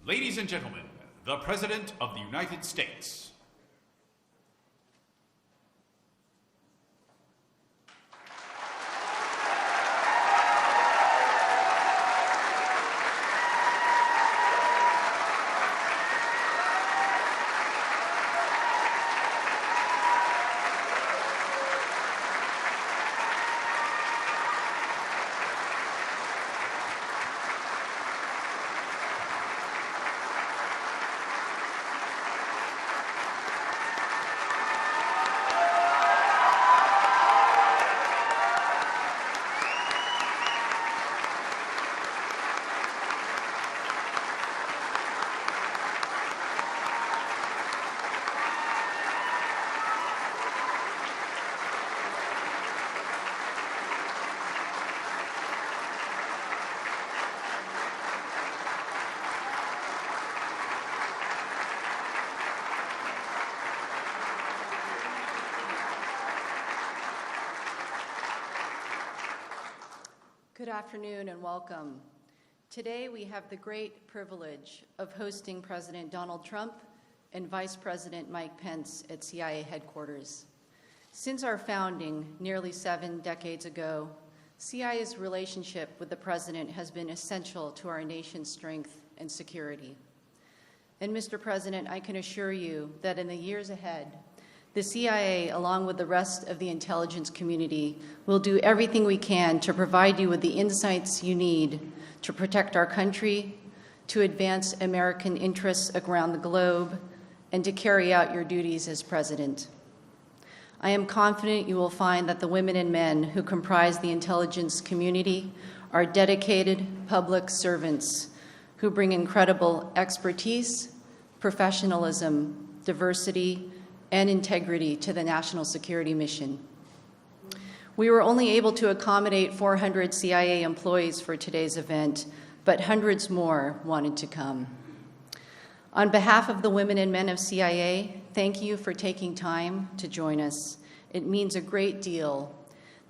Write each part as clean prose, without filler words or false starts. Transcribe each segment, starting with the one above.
Ladies and gentlemen, the President of the United States. Good afternoon and welcome. Today we have the great privilege of hosting President Donald Trump and Vice President Mike Pence at CIA headquarters. Since our founding nearly 7 decades ago, CIA's relationship with the President has been essential to our nation's strength and security. And Mr. President, I can assure you that in the years ahead, the CIA, along with the rest of the intelligence community, will do everything we can to provide you with the insights you need to protect our country, to advance American interests around the globe, and to carry out your duties as President. I am confident you will find that the women and men who comprise the intelligence community are dedicated public servants who bring incredible expertise, professionalism, diversity, and integrity to the national security mission. We were only able to accommodate 400 CIA employees for today's event, but hundreds more wanted to come. On behalf of the women and men of CIA, thank you for taking time to join us. It means a great deal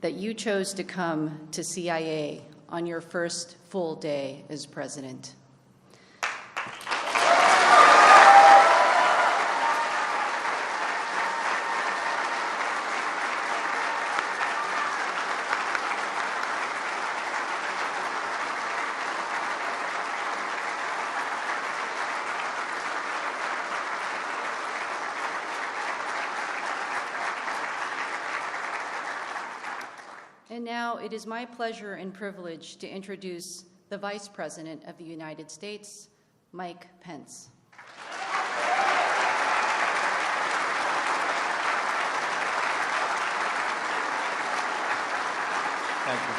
that you chose to come to CIA on your first full day as President. And now it is my pleasure and privilege to introduce the Vice President of the United States, Mike Pence. Thank you.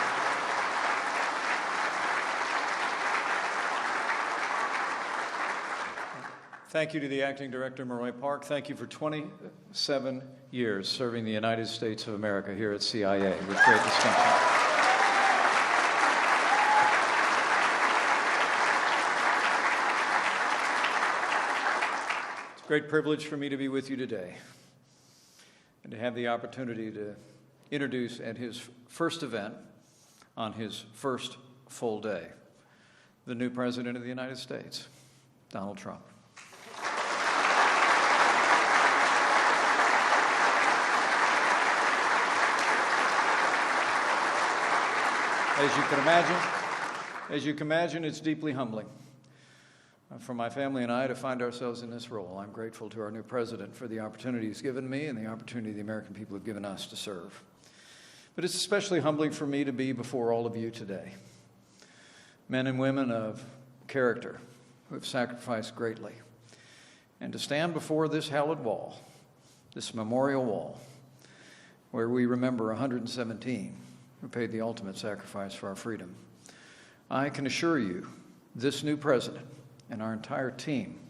Thank you to the Acting Director, Maroy Park. Thank you for 27 years serving the United States of America here at CIA with great distinction. It's a great privilege for me to be with you today and to have the opportunity to introduce at his first event on his first full day, the new President of the United States, Donald Trump. As you can imagine, it's deeply humbling for my family and I to find ourselves in this role. I'm grateful to our new president for the opportunity he's given me and the opportunity the American people have given us to serve. But it's especially humbling for me to be before all of you today, men and women of character who have sacrificed greatly, and to stand before this hallowed wall, this memorial wall, where we remember 117 who paid the ultimate sacrifice for our freedom. I can assure you, this new president and our entire team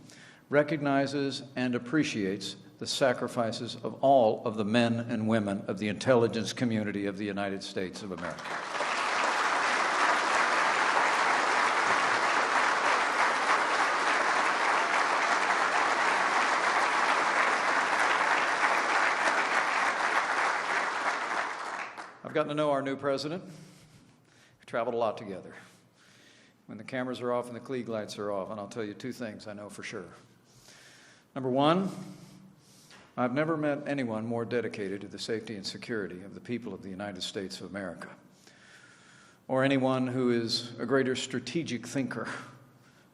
recognizes and appreciates the sacrifices of all of the men and women of the intelligence community of the United States of America. I've gotten to know our new president. We've traveled a lot together. when the cameras are off and the Klieg lights are off, and I'll tell you two things I know for sure. Number one, I've never met anyone more dedicated to the safety and security of the people of the United States of America, or anyone who is a greater strategic thinker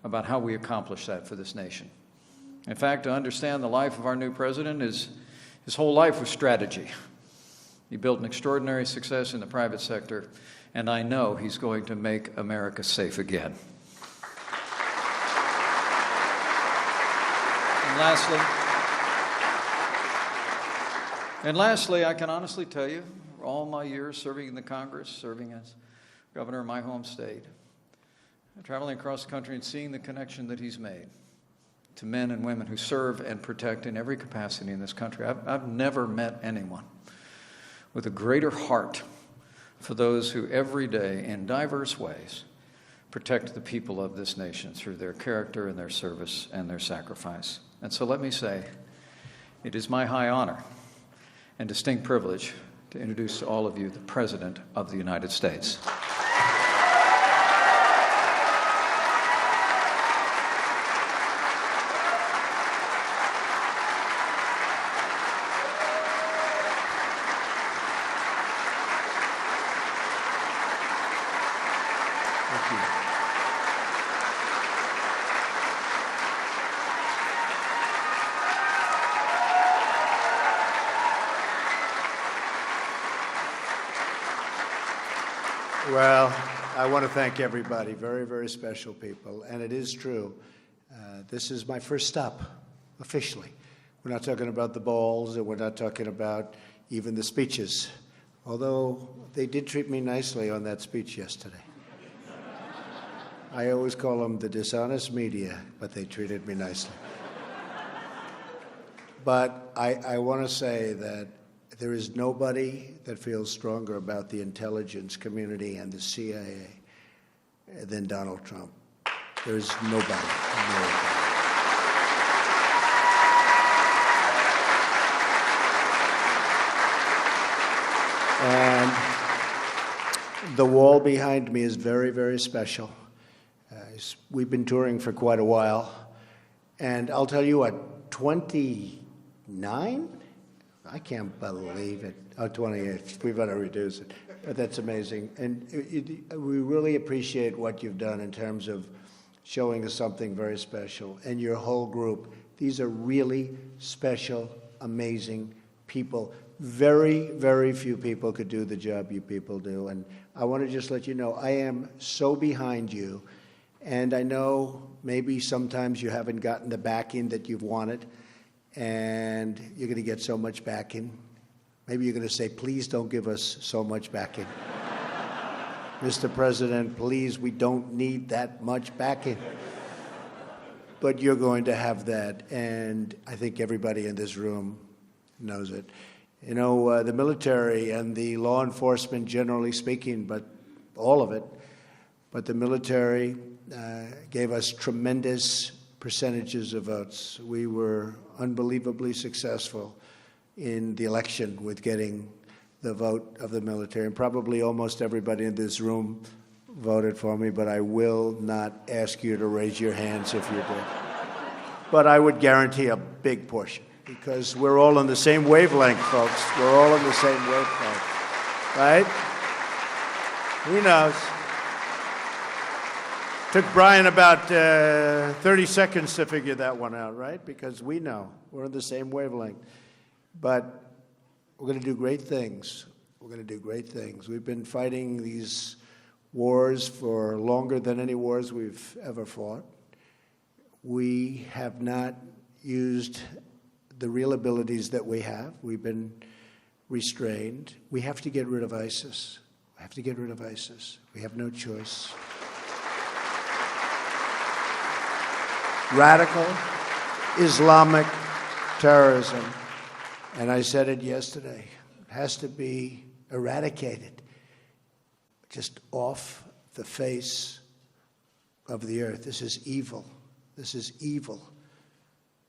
about how we accomplish that for this nation. In fact, to understand the life of our new president, his whole life was strategy. He built an extraordinary success in the private sector, and I know he's going to make America safe again. And lastly, I can honestly tell you, all my years serving in the Congress, serving as governor of my home state, traveling across the country and seeing the connection that he's made to men and women who serve and protect in every capacity in this country. I've never met anyone with a greater heart for those who every day, in diverse ways, protect the people of this nation through their character and their service and their sacrifice. And so let me say, it is my high honor and distinct privilege to introduce to all of you the President of the United States. Well, I want to thank everybody, very, very special people. And it is true, this is my first stop, officially. We're not talking about the balls, and we're not talking about even the speeches, although they did treat me nicely on that speech yesterday. I always call them the dishonest media, but they treated me nicely. But I want to say that there is nobody that feels stronger about the intelligence community and the CIA than Donald Trump. There is nobody. And the wall behind me is very, very special. We've been touring for quite a while. And I'll tell you what, 29? I can't believe it. Oh, 28. We better reduce it. But that's amazing. And we really appreciate what you've done in terms of showing us something very special. And your whole group. These are really special, amazing people. Very, very few people could do the job you people do. And I want to just let you know, I am so behind you. And I know maybe sometimes you haven't gotten the backing that you've wanted. And you're going to get so much backing. Maybe you're going to say, please don't give us so much backing. Mr. President, please, we don't need that much backing. But you're going to have that, and I think everybody in this room knows it. You know, the military and the law enforcement, generally speaking, but all of it, but the military gave us tremendous percentages of votes. We were unbelievably successful in the election with getting the vote of the military. And probably almost everybody in this room voted for me, but I will not ask you to raise your hands if you did. But I would guarantee a big portion, because we're all on the same wavelength, folks. We're all on the same wavelength, right? Who knows? Took Brian about 30 seconds to figure that one out, right? Because we know we're on the same wavelength. But we're going to do great things. We're going to do great things. We've been fighting these wars for longer than any wars we've ever fought. We have not used the real abilities that we have. We've been restrained. We have to get rid of ISIS. We have to get rid of ISIS. We have no choice. Radical Islamic terrorism, and I said it yesterday, has to be eradicated, just off the face of the earth. This is evil. This is evil.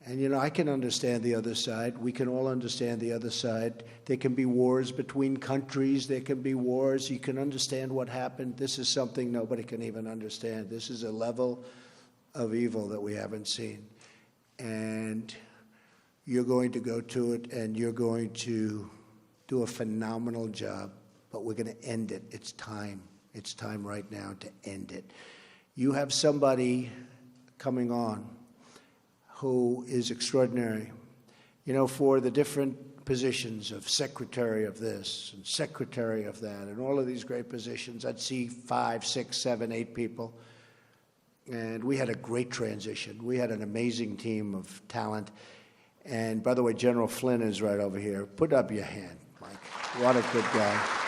And, you know, I can understand the other side. We can all understand the other side. There can be wars between countries. There can be wars. You can understand what happened. This is something nobody can even understand. This is a level of evil that we haven't seen. And you're going to go to it, and you're going to do a phenomenal job. But we're going to end it. It's time. It's time right now to end it. You have somebody coming on who is extraordinary. You know, for the different positions of secretary of this and secretary of that and all of these great positions, I'd see 5, 6, 7, 8 people. And we had a great transition. We had an amazing team of talent. And by the way, General Flynn is right over here. Put up your hand, Mike. What a good guy.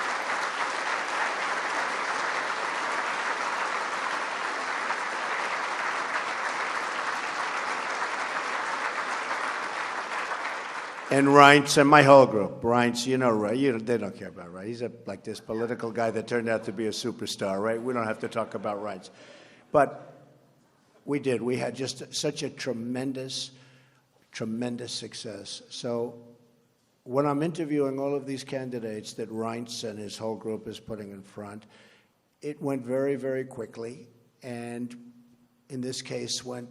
And Reince and my whole group. Reince, you know, right? They don't care about Reince. He's like this political guy that turned out to be a superstar, right? We don't have to talk about Reince. But we did. We had just such a tremendous, tremendous success. So when I'm interviewing all of these candidates that Reince and his whole group is putting in front, it went very, very quickly. And in this case, went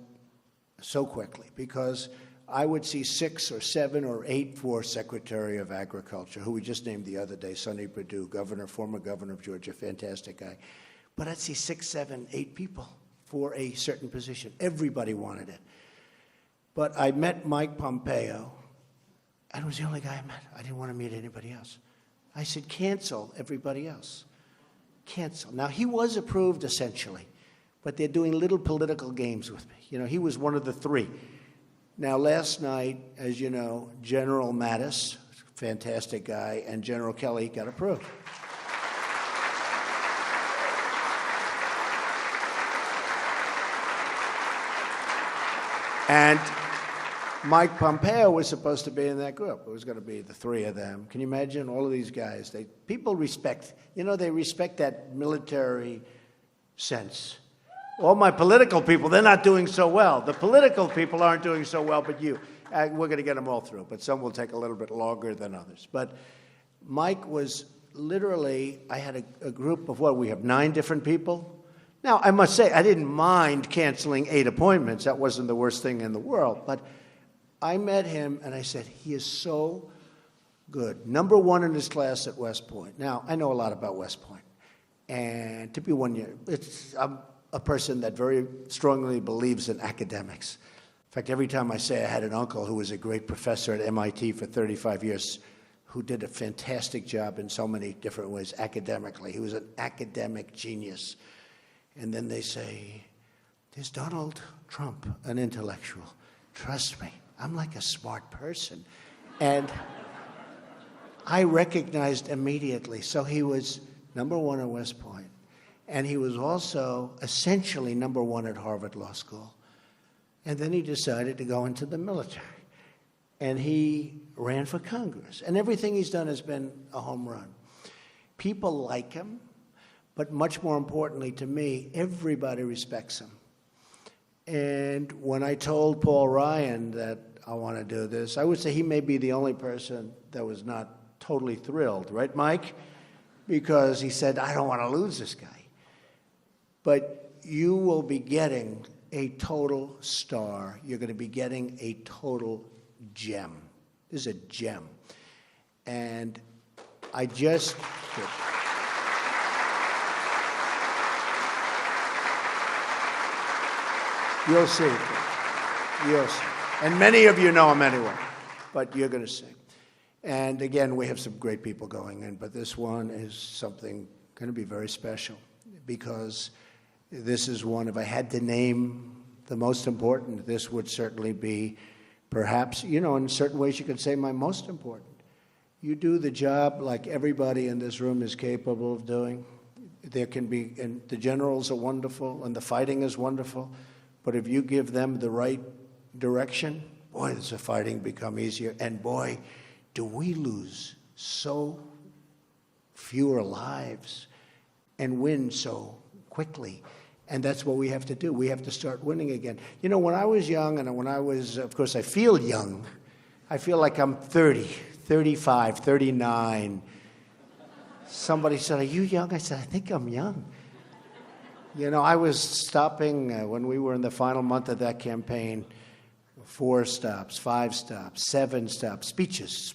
so quickly because I would see 6 or 7 or 8 for Secretary of Agriculture, who we just named the other day, Sonny Perdue, former governor of Georgia, fantastic guy. But I'd see 6, 7, 8 people for a certain position. Everybody wanted it. But I met Mike Pompeo, and it was the only guy I met. I didn't want to meet anybody else. I said, cancel everybody else. Cancel. Now, he was approved essentially, but they're doing little political games with me. You know, he was one of the 3. Now, last night, as you know, General Mattis, fantastic guy, and General Kelly got approved. And Mike Pompeo was supposed to be in that group. It was going to be the 3 of them. Can you imagine all of these guys? People respect, you know, they respect that military sense. All my political people, they're not doing so well. The political people aren't doing so well, but you. We're going to get them all through, but some will take a little bit longer than others. But Mike was literally, I had a group of we have 9 different people. Now, I must say, I didn't mind canceling 8 appointments. That wasn't the worst thing in the world. But I met him, and I said, he is so good. Number 1 in his class at West Point. Now, I know a lot about West Point. And to be 1 year, I'm a person that very strongly believes in academics. In fact, every time I say I had an uncle who was a great professor at MIT for 35 years, who did a fantastic job in so many different ways academically. He was an academic genius. And then they say, there's Donald Trump, an intellectual. Trust me, I'm like a smart person. And I recognized immediately. So he was number 1 at West Point. And he was also essentially number 1 at Harvard Law School. And then he decided to go into the military. And he ran for Congress. And everything he's done has been a home run. People like him, but much more importantly to me, everybody respects him. And when I told Paul Ryan that I want to do this, I would say he may be the only person that was not totally thrilled, right, Mike? Because he said, I don't want to lose this guy. But you will be getting a total star. You're going to be getting a total gem. This is a gem. And I just... You'll see. You'll see. And many of you know him anyway, but you're going to see. And again, we have some great people going in, but this one is something going to be very special because this is one, if I had to name the most important, this would certainly be perhaps, you know, in certain ways you could say my most important. You do the job like everybody in this room is capable of doing. There can be, and the generals are wonderful, and the fighting is wonderful, but if you give them the right direction, boy, does the fighting become easier, and boy, do we lose so fewer lives and win so quickly. And that's what we have to do. We have to start winning again. You know, when I was young, and when I was, of course, I feel young. I feel like I'm 30, 35, 39. Somebody said, "Are you young?" I said, "I think I'm young." You know, I was stopping when we were in the final month of that campaign, 4 stops, 5 stops, 7 stops, speeches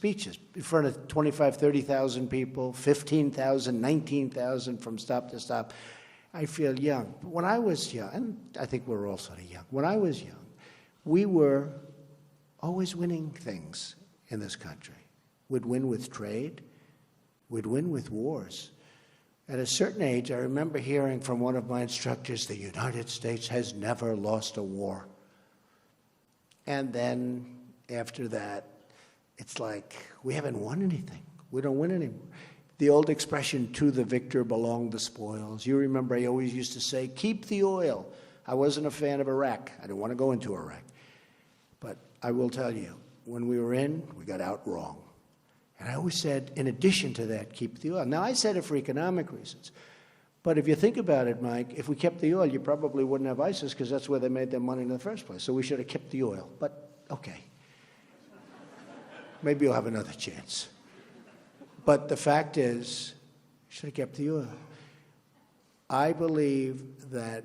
in front of 25, 30,000 people, 15,000, 19,000 from stop to stop. I feel young. But when I was young, and I think we're all sort of young, when I was young, we were always winning things in this country. We'd win with trade. We'd win with wars. At a certain age, I remember hearing from one of my instructors, the United States has never lost a war. And then after that, it's like, we haven't won anything. We don't win anymore. The old expression, to the victor belong the spoils. You remember I always used to say, keep the oil. I wasn't a fan of Iraq. I didn't want to go into Iraq. But I will tell you, when we were in, we got out wrong. And I always said, in addition to that, keep the oil. Now, I said it for economic reasons. But if you think about it, Mike, if we kept the oil, you probably wouldn't have ISIS because that's where they made their money in the first place. So we should have kept the oil. But, okay. Maybe you'll have another chance. But the fact is, you should have kept the oil. I believe that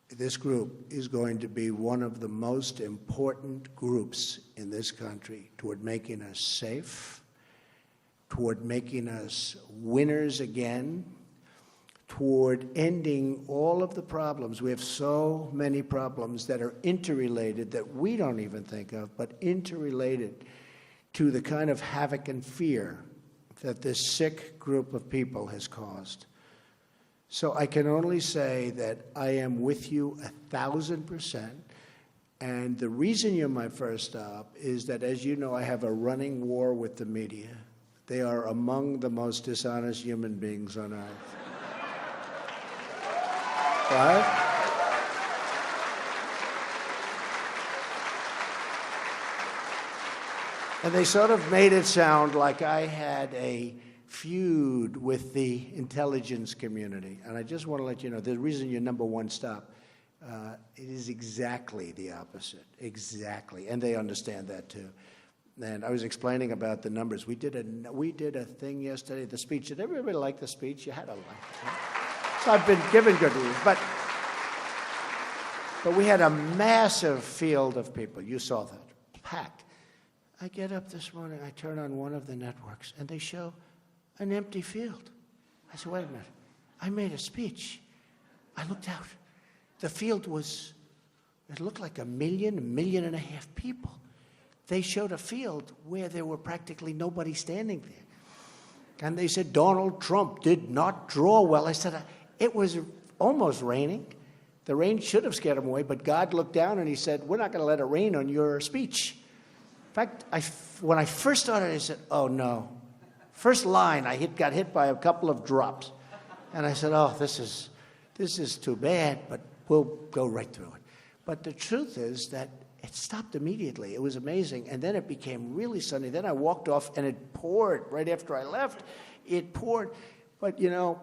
this group is going to be one of the most important groups in this country toward making us safe, toward making us winners again, toward ending all of the problems. We have so many problems that are interrelated that we don't even think of, but interrelated to the kind of havoc and fear that this sick group of people has caused. So I can only say that I am with you 1,000%. And the reason you're my first stop is that, as you know, I have a running war with the media. They are among the most dishonest human beings on earth. Right? And they sort of made it sound like I had a feud with the intelligence community. And I just want to let you know, the reason you're number one stop, it is exactly the opposite. Exactly. And they understand that too. And I was explaining about the numbers. We did a thing yesterday, the speech. Did everybody like the speech? You had to like it. Right? So I've been given good reviews. But we had a massive field of people. You saw that. Packed. I get up this morning, I turn on one of the networks, and they show an empty field. I said, wait a minute. I made a speech. I looked out. The field it looked like 1.5 million people. They showed a field where there were practically nobody standing there. And they said, Donald Trump did not draw well. I said, it was almost raining. The rain should have scared him away, but God looked down and he said, we're not going to let it rain on your speech. In fact, when I first started, I said, oh, no. First line, I got hit by a couple of drops. And I said, oh, this is too bad, but we'll go right through it. But the truth is that it stopped immediately. It was amazing. And then it became really sunny. Then I walked off, and it poured right after I left. It poured. But, you know,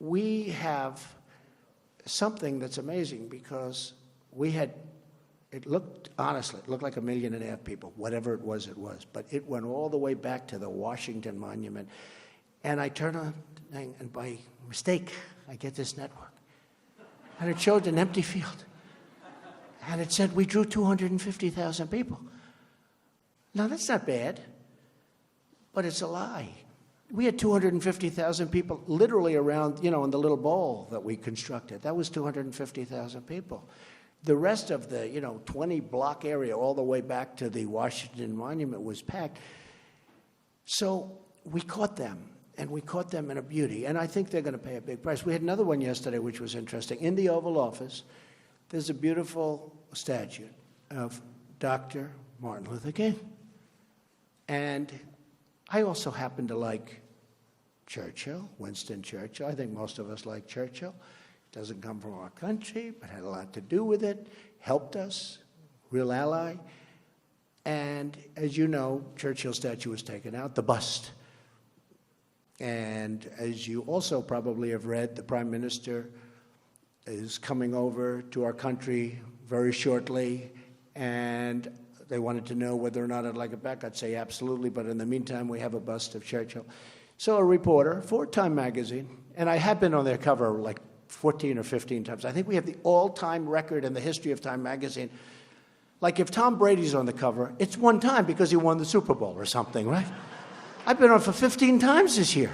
we have something that's amazing because we had... It looked like 1.5 million people, whatever it was. But it went all the way back to the Washington Monument. And I turn on, and by mistake, I get this network. And it showed an empty field. And it said, we drew 250,000 people. Now, that's not bad, but it's a lie. We had 250,000 people literally around, in the little bowl that we constructed. That was 250,000 people. The rest of the, 20-block area all the way back to the Washington Monument was packed. So we caught them, and we caught them in a beauty. And I think they're going to pay a big price. We had another one yesterday, which was interesting. In the Oval Office, there's a beautiful statue of Dr. Martin Luther King. And I also happen to like Churchill, Winston Churchill. I think most of us like Churchill. Doesn't come from our country, but had a lot to do with it, helped us, real ally. And as you know, Churchill's statue was taken out, the bust. And as you also probably have read, the Prime Minister is coming over to our country very shortly, and they wanted to know whether or not I'd like it back. I'd say absolutely, but in the meantime, we have a bust of Churchill. So a reporter for Time magazine, and I have been on their cover like 14 or 15 times. I think we have the all-time record in the history of Time magazine. Like if Tom Brady's on the cover, it's one time because he won the Super Bowl or something, right? I've been on for 15 times this year.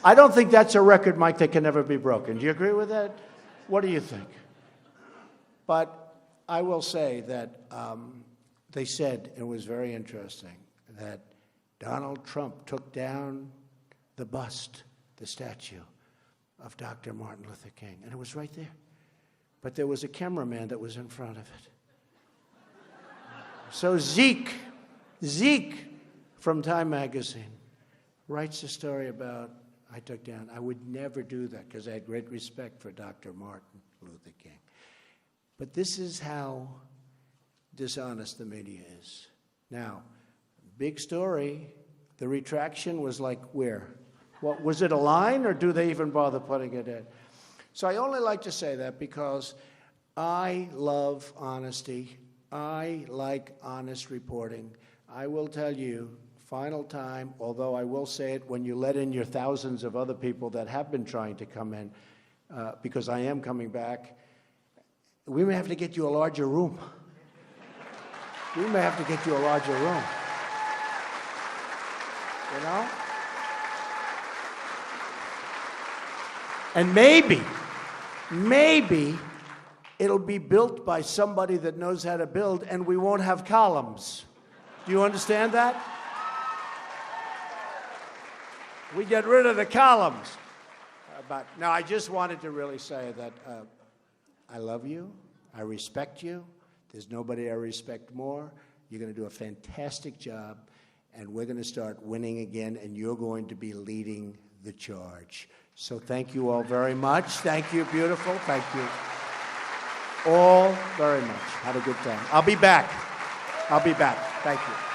I don't think that's a record, Mike, that can never be broken. Do you agree with that? What do you think? But I will say that they said, it was very interesting, that Donald Trump took down the bust, the statue of Dr. Martin Luther King, and it was right there. But there was a cameraman that was in front of it. So Zeke from Time magazine writes a story about I took down. I would never do that because I had great respect for Dr. Martin Luther King. But this is how dishonest the media is. Now, big story, the retraction was like where? What, was it a line, or do they even bother putting it in? So I only like to say that because I love honesty. I like honest reporting. I will tell you, final time, although I will say it when you let in your thousands of other people that have been trying to come in, because I am coming back, we may have to get you a larger room. We may have to get you a larger room. You know? And maybe it'll be built by somebody that knows how to build, and we won't have columns. Do you understand that? We get rid of the columns. But no, I just wanted to really say that I love you. I respect you. There's nobody I respect more. You're going to do a fantastic job, and we're going to start winning again, and you're going to be leading the charge. So thank you all very much. Thank you, beautiful. Thank you all very much. Have a good time. I'll be back. Thank you.